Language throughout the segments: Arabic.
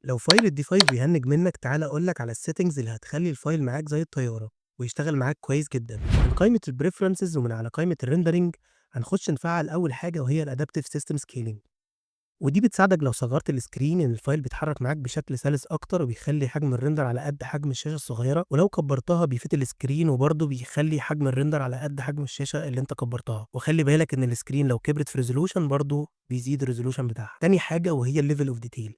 لو فايل الدي 5 بيهنج منك تعالى اقول لك على السيتنجز اللي هتخلي الفايل معاك زي الطياره ويشتغل معاك كويس جدا. من قائمه البريفرنسز ومن على قائمه الريندرنج هنخش نفعل اول حاجه وهي الادابتيف سيستم سكيلينج، ودي بتساعدك لو صغرت السكرين ان الفايل بيتحرك معاك بشكل سلس اكتر وبيخلي حجم الريندر على قد حجم الشاشه الصغيره، ولو كبرتها بيفيت السكرين وبرضه بيخلي حجم الريندر على قد حجم الشاشه اللي انت كبرتها. وخلي بالك ان السكرين لو كبرت في ريزولوشن برضه بيزيد الريزولوشن بتاعها. تاني حاجه وهي الليفل اوف ديتيل،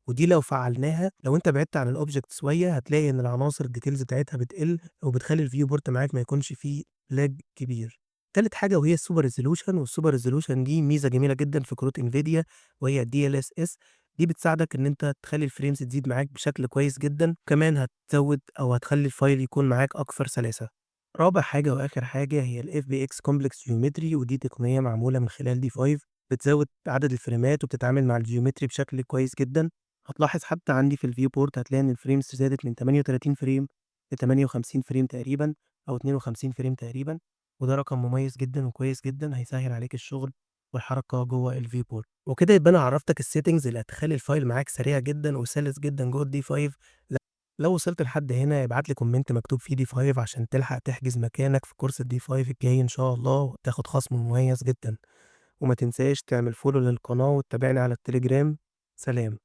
ودي لو فعلناها لو انت بعدت عن الاوبجكت شويه هتلاقي ان العناصر الديتيلز بتاعتها بتقل وبتخلي الفيو بورت معاك ما يكونش فيه لاج كبير. تالت حاجه وهي السوبر ريزولوشن، والسوبر ريزولوشن دي ميزه جميله جدا في كروت انفيديا وهي DLSS. دي بتساعدك ان انت تخلي الفريمز تزيد معاك بشكل كويس جدا، كمان هتزود او هتخلي الفايل يكون معاك اكثر سلاسه. رابع حاجه واخر حاجه هي ال FBX Complex Geometry، ودي تقنيه معموله من خلال دي 5 بتزود عدد الفريمات وبتتعامل مع الجيومتري بشكل كويس جدا. هتلاحظ حتى عندي في الفيو بورت هتلاقي ان الفريمز زادت من 38 فريم ل 58 فريم تقريبا او 52 فريم تقريبا، وده رقم مميز جدا وكويس جدا هيسهل عليك الشغل والحركه جوه الفيو بورت. وكده يبقى انا عرفتك السيتنجز اللي هتخلي الفايل معاك سريع جدا وسلس جدا جوه الدي 5. لو وصلت لحد هنا ابعت لي كومنت مكتوب فيه دي 5 عشان تلحق تحجز مكانك في كورس الدي 5 الجاي ان شاء الله وتاخد خصم مميز جدا. وما تنساش تعمل فولو للقناة وتتابعني على التليجرام. سلام.